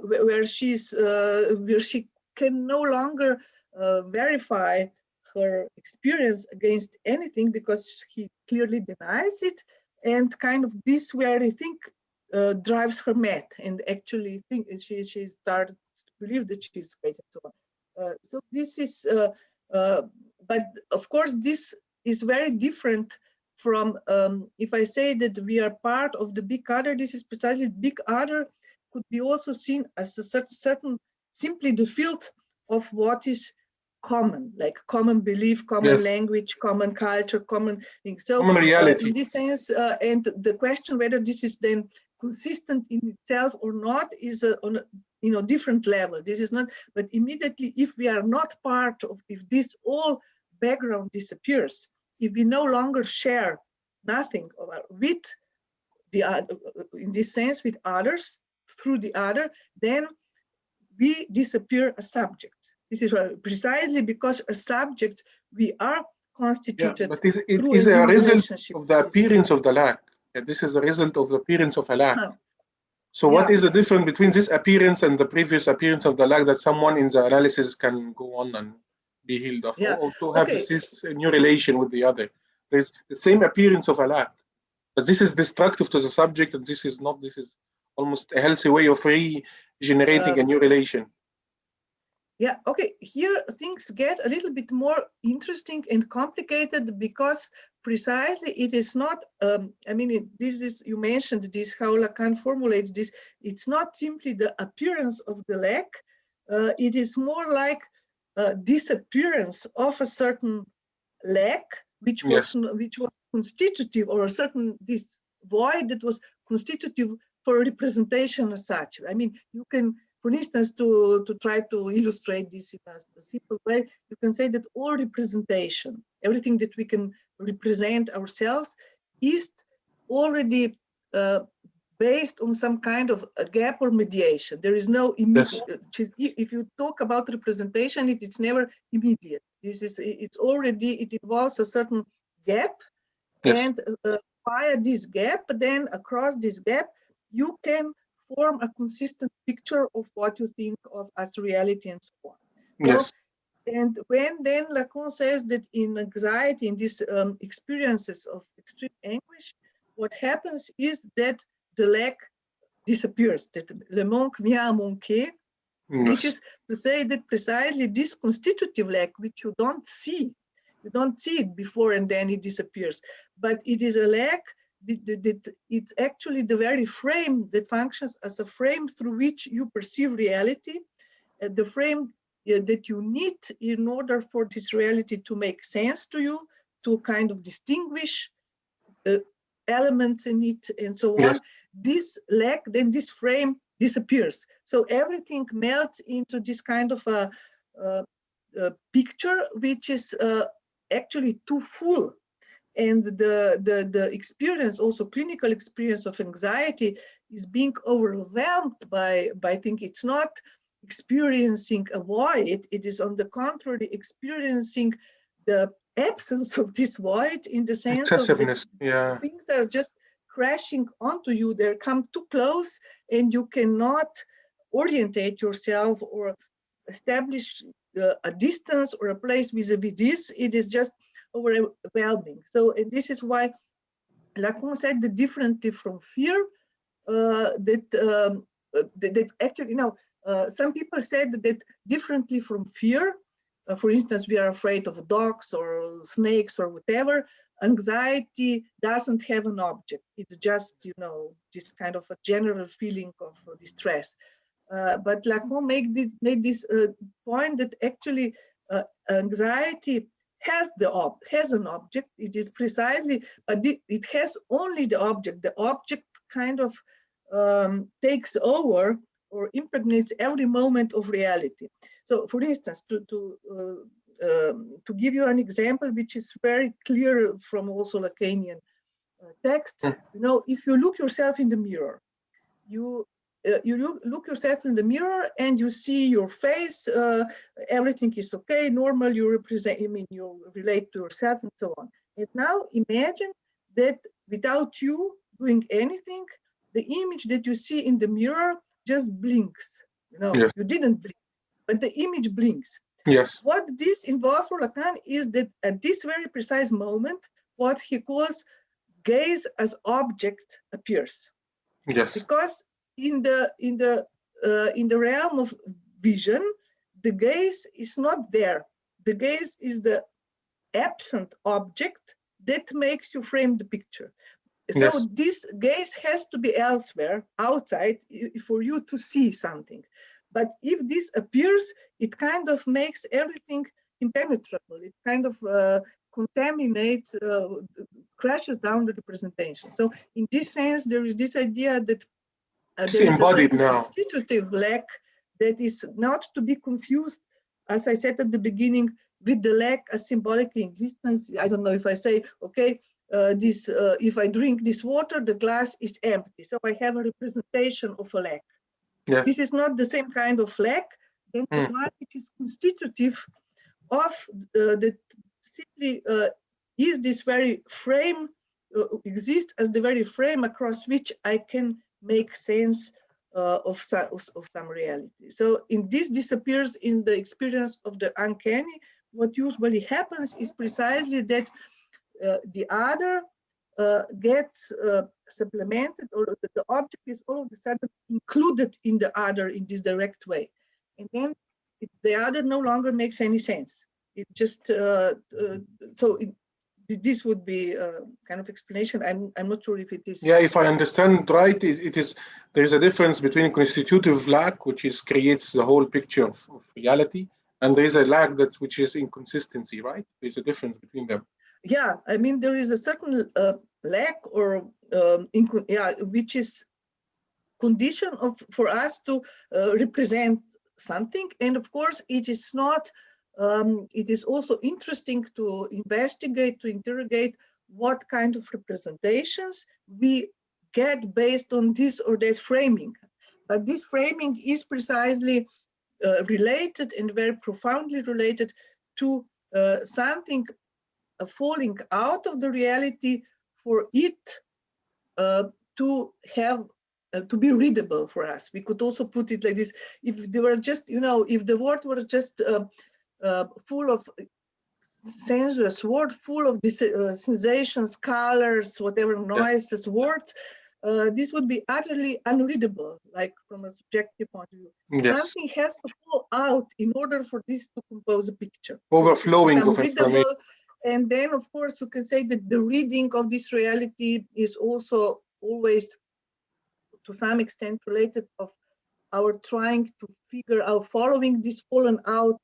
where she can no longer verify her experience against anything because he clearly denies it, and kind of this where I think drives her mad, and actually think she starts to believe that she's crazy. So this is, but of course this is very different from if I say that we are part of the big other. This is precisely big other could be also seen as a certain simply the field of what is common, like common belief, common language, common culture, common things. So common reality. In this sense, and the question whether this is then consistent in itself or not is on a different level. This is not, but immediately if we are not part of, if this all background disappears, if we no longer share nothing with the other, in this sense with others, through the other, then we disappear a subject. This is precisely because a subject we are constituted. But it is a result of the appearance of the lack. This is a result of the appearance of a lack. So what is the difference between this appearance and the previous appearance of the lack that someone in the analysis can go on and be healed of, or to have this new relation with the other? There's the same appearance of a lack, but this is destructive to the subject, and this is not. This is almost a healthy way of regenerating a new relation. Yeah, okay, here things get a little bit more interesting and complicated because precisely it is not, this is, you mentioned this, how Lacan formulates this, it's not simply the appearance of the lack, it is more like disappearance of a certain lack, which was constitutive, or a certain, this void that was constitutive for representation as such. I mean, you can, for instance, to try to illustrate this in a simple way, you can say that all representation, everything that we can represent ourselves, is already based on some kind of a gap or mediation. There is no immediate. If you talk about representation, it's never immediate. It involves a certain gap, and via this gap, then across this gap, you can form a consistent picture of what you think of as reality and so on. So, and when then Lacan says that in anxiety, in these experiences of extreme anguish, what happens is that the lack disappears, that le manque vient à manquer, which is to say that precisely this constitutive lack, which you don't see it before and then it disappears, but it is a lack it's actually the very frame that functions as a frame through which you perceive reality, the frame that you need in order for this reality to make sense to you, to kind of distinguish elements in it and so on. Yes. This lack, then this frame disappears. So everything melts into this kind of a picture, which is actually too full. And the experience, also clinical experience of anxiety, is being overwhelmed by think it's not experiencing a void, it is on the contrary experiencing the absence of this void, in the sense of that things are just crashing onto you, they come too close and you cannot orientate yourself or establish a distance or a place vis-a-vis this. It is just overwhelming. So, and this is why Lacan said that differently from fear, that actually, you know, some people said that differently from fear, for instance, we are afraid of dogs or snakes or whatever, anxiety doesn't have an object. It's just, you know, this kind of a general feeling of distress. But Lacan made this point that actually anxiety has an object. It is precisely, but it has only the object. The object kind of takes over or impregnates every moment of reality. So, for instance, to give you an example, which is very clear from also Lacanian texts, you know, if you look yourself in the mirror, you look yourself in the mirror and you see your face, everything is okay, normal, you represent, I mean, you relate to yourself and so on. And now imagine that without you doing anything, the image that you see in the mirror just blinks. You know, yes. You didn't blink, but the image blinks. Yes. What this involves for Lacan is that at this very precise moment, what he calls gaze as object appears. Yes. Because in the realm of vision, the gaze is not there. The gaze is the absent object that makes you frame the picture. So yes. This gaze has to be elsewhere, outside, for you to see something. But if this appears, it kind of makes everything impenetrable. It kind of contaminates, crashes down the representation. So in this sense, there is this idea that there is a constitutive lack that is not to be confused, as I said at the beginning, with the lack as symbolic existence. I don't know if I say, okay, if I drink this water, the glass is empty. So I have a representation of a lack. Yeah. This is not the same kind of lack than the one which is constitutive of that simply is this very frame, exists as the very frame across which I can make sense of some reality. So in this disappears in the experience of the uncanny. What usually happens is precisely that the other gets supplemented, or the object is all of a sudden included in the other in this direct way. And then the other no longer makes any sense. It just, this would be a kind of explanation. I'm not sure if it is. Yeah, if I understand right, there is a difference between constitutive lack, which creates the whole picture of reality, and there is a lack which is inconsistency, right? There's a difference between them. Yeah, I mean, there is a certain lack or which is condition for us to represent something. And of course, it is not, it is also interesting to investigate, to interrogate what kind of representations we get based on this or that framing. But this framing is precisely related and very profoundly related to something falling out of the reality for it to have to be readable for us. We could also put it like this: if they were just, you know, if the word were just full of sensuous word, full of this, sensations, colors, whatever noiseless words, this would be utterly unreadable, like from a subjective point of view. Yes. Something has to fall out in order for this to compose a picture. Overflowing of information. And then, of course, you can say that the reading of this reality is also always, to some extent, related of our trying to figure out, following this fallen out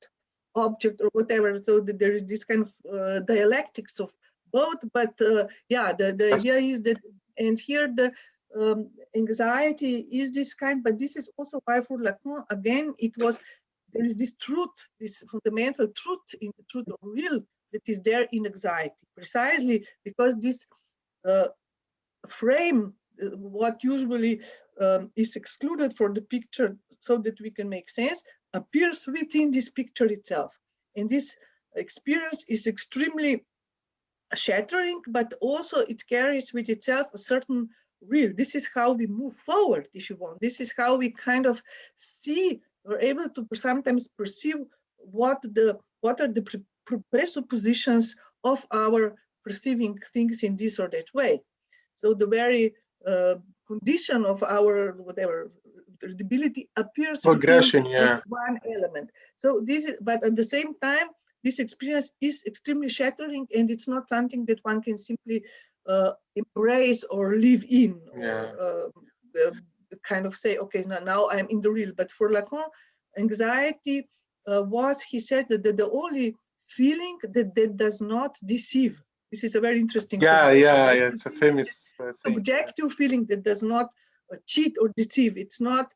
object or whatever. So that there is this kind of dialectics of both. But yeah, the idea is that, and here the anxiety is this kind, but this is also why for Lacan, again, it was, there is this truth, this fundamental truth in the truth of real that is there in anxiety, precisely because this frame, what usually is excluded for the picture so that we can make sense, appears within this picture itself. And this experience is extremely shattering, but also it carries with itself a certain real. This is how we move forward, if you want. This is how we kind of see, we're able to sometimes perceive what are the presuppositions of our perceiving things in this or that way. So the very condition of our whatever readability appears progression, as one element. So this is, but at the same time, this experience is extremely shattering, and it's not something that one can simply embrace or live in, or kind of say, okay, now I'm in the real. But for Lacan, anxiety was, he said, that the only feeling that does not deceive. This is a very interesting formulation. It's a famous subjective feeling that does not cheat or deceive. It's not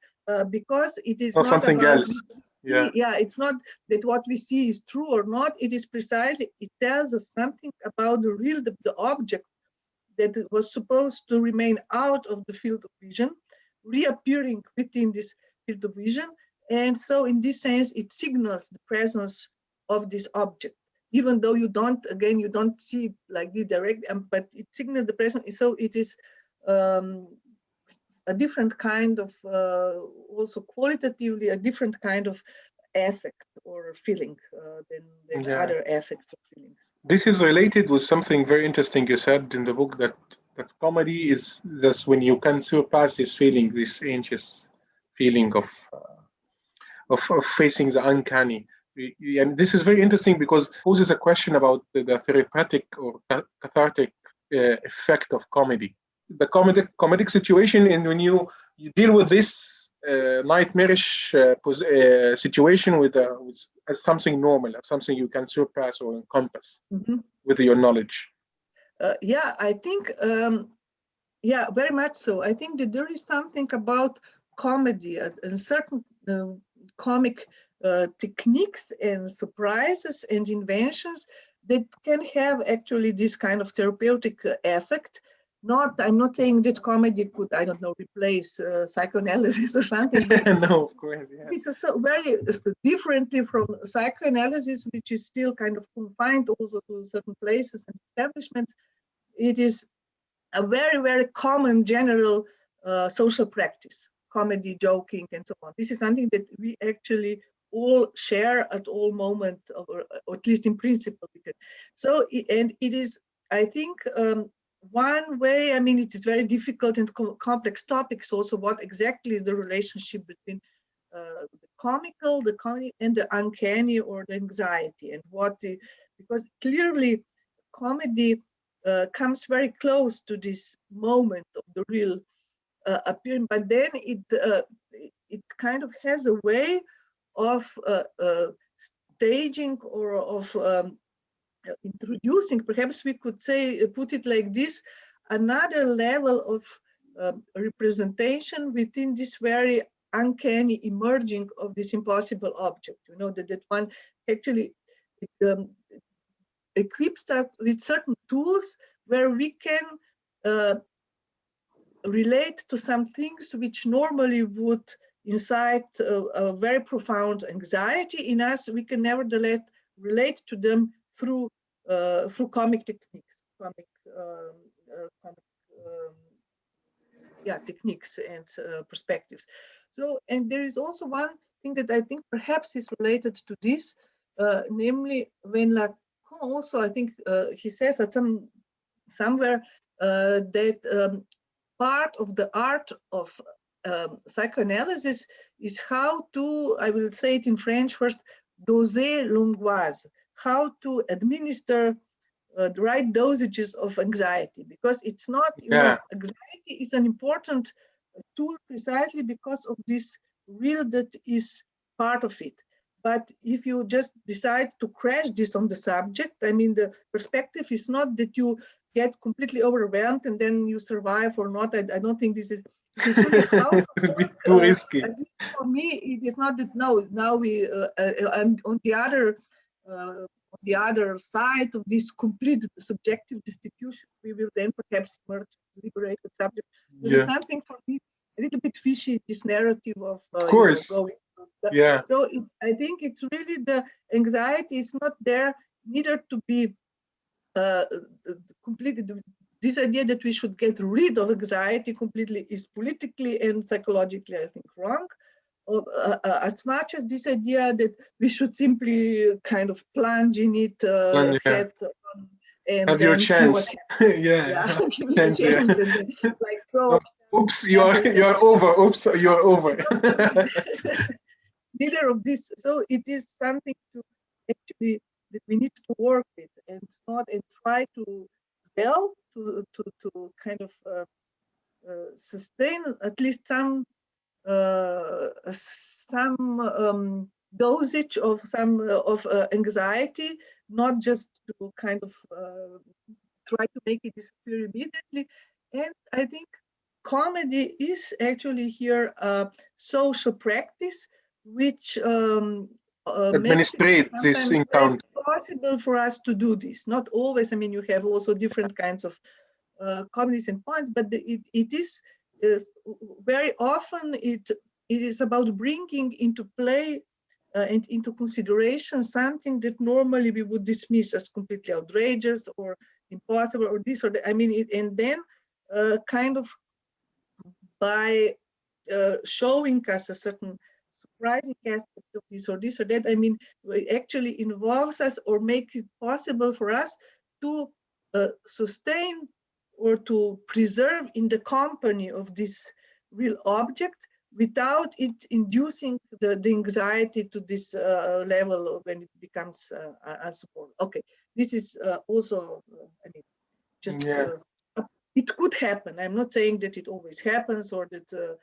because it is not something about, else. It's not that what we see is true or not. It is precisely, it tells us something about the real, the object that was supposed to remain out of the field of vision, reappearing within this field of vision. And so in this sense, it signals the presence of this object, even though you don't see it like this directly, but it signals the presence. So it is a different kind of, also qualitatively, a different kind of affect or feeling than other affects or feelings. This is related with something very interesting you said in the book, that comedy is just when you can surpass this feeling, this anxious feeling of facing the uncanny. And this is very interesting because it poses a question about the therapeutic or cathartic effect of comedy. The comedic situation, and when you deal with this nightmarish situation as something normal, as something you can surpass or encompass with your knowledge. I think, very much so. I think that there is something about comedy and certain comic techniques and surprises and inventions that can have actually this kind of therapeutic effect. I'm not saying that comedy could, I don't know, replace psychoanalysis or something. But no, of course. Yeah. This is so very differently from psychoanalysis, which is still kind of confined also to certain places and establishments. It is a very, very common general social practice, comedy, joking, and so on. This is something that we actually all share at all moments, or at least in principle. So, and it is, I think, one way, I mean, it is very difficult and complex topics also, what exactly is the relationship between the comical, the comedy, and the uncanny or the anxiety, and because clearly comedy comes very close to this moment of the real appearing, but then it kind of has a way of staging or of introducing, perhaps we could say, put it like this, another level of representation within this very uncanny emerging of this impossible object. You know, that one actually equips us with certain tools where we can relate to some things which normally would incite a very profound anxiety in us. We can nevertheless relate to them through comic techniques, techniques and perspectives. So, and there is also one thing that I think perhaps is related to this, namely when Lacan also, I think he says at somewhere that part of the art of psychoanalysis is how to, I will say it in French first, doser l'angoisse, how to administer the right dosages of anxiety, because it's not, you know, anxiety is an important tool precisely because of this real that is part of it. But if you just decide to crash this on the subject, I mean, the perspective is not that you get completely overwhelmed and then you survive or not. I don't think this is. It is really how to work, too risky. For me, it is not that now we and on the other side of this complete subjective distribution, we will then perhaps emerge liberate the subject. There is something for me a little bit fishy, this narrative of course, you know, going. Yeah. So I think it's really the anxiety is not there neither to be completely. This idea that we should get rid of anxiety completely is politically and psychologically, I think, wrong. As much as this idea that we should simply kind of plunge in it head on, and have your chance. Give it a chance, and then, like throw up. Oops, you're over. Oops, you're over. Neither of this. So it is something to actually that we need to work with and not and try to kind of sustain at least some dosage of anxiety, not just to kind of try to make it disappear immediately. And I think comedy is actually here a social practice which administrate this encounter. Possible for us to do this. Not always. I mean, you have also different kinds of comedies and points, but it is very often it is about bringing into play and into consideration something that normally we would dismiss as completely outrageous or impossible or this or that. I mean, and then kind of by showing us a certain surprising aspect of this or that, I mean, it actually involves us or makes it possible for us to sustain or to preserve in the company of this real object without it inducing the anxiety to this level when it becomes unsupportable. Okay, this is also, I mean, just it could happen. I'm not saying that it always happens or that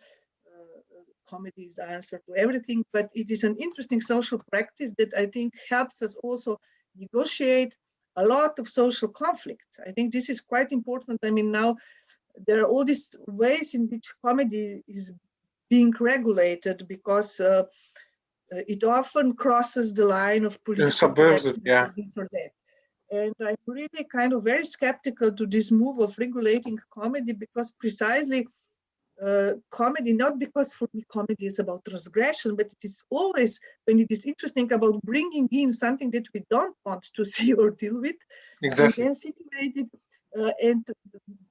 comedy is the answer to everything, but it is an interesting social practice that I think helps us also negotiate a lot of social conflicts. I think this is quite important. I mean, now there are all these ways in which comedy is being regulated because it often crosses the line of political subversive, this or that. And I'm really kind of very skeptical to this move of regulating comedy because precisely comedy, not because for me comedy is about transgression, but it is always, when it is interesting, about bringing in something that we don't want to see or deal with, exactly, and then situate it and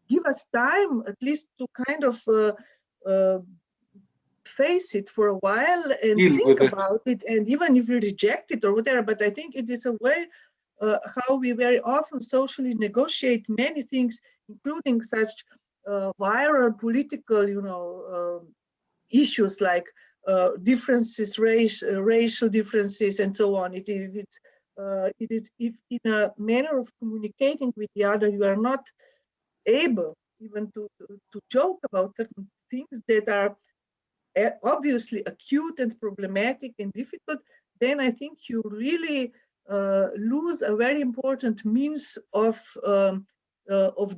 give us time at least to kind of face it for a while and think about it, and even if we reject it or whatever. But I think it is a way how we very often socially negotiate many things, including such viral political, you know, issues like differences, racial differences, and so on. It is if in a manner of communicating with the other, you are not able even to joke about certain things that are obviously acute and problematic and difficult, then I think you really lose a very important means of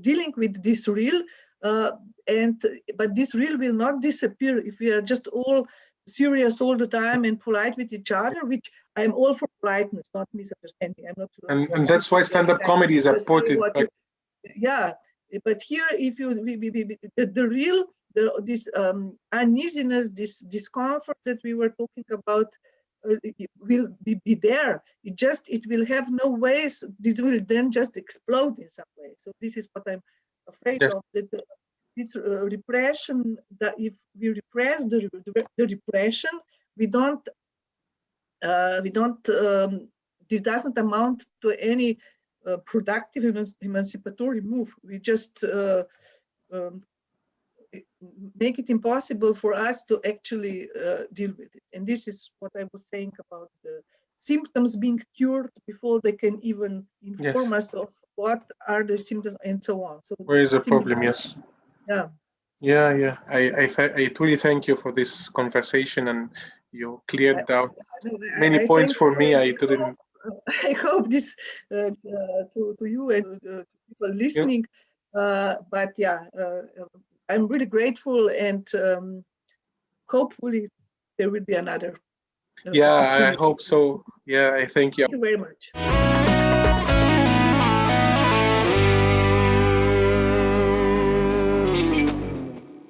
dealing with this real. But this real will not disappear if we are just all serious all the time and polite with each other, which I'm all for politeness, not misunderstanding. I'm not. And that's why stand-up comedy is important. Yeah, but here, if you the real this uneasiness, this discomfort that we were talking about will be there. It will have no ways. This will then just explode in some way. So this is what I'm afraid of. That this repression. That if we repress the repression, we don't. This doesn't amount to any productive emancipatory move. We just make it impossible for us to actually deal with it. And this is what I was saying about the symptoms being cured before they can even inform us of what are the symptoms and so on. So where is the problem? Yes. Yeah. Yeah. I truly thank you for this conversation, and you cleared out many points for me. I didn't. I hope this to you and to people listening. But yeah, I'm really grateful, and hopefully there will be another. Yeah, I hope so. Yeah, I thank you. Thank you very much.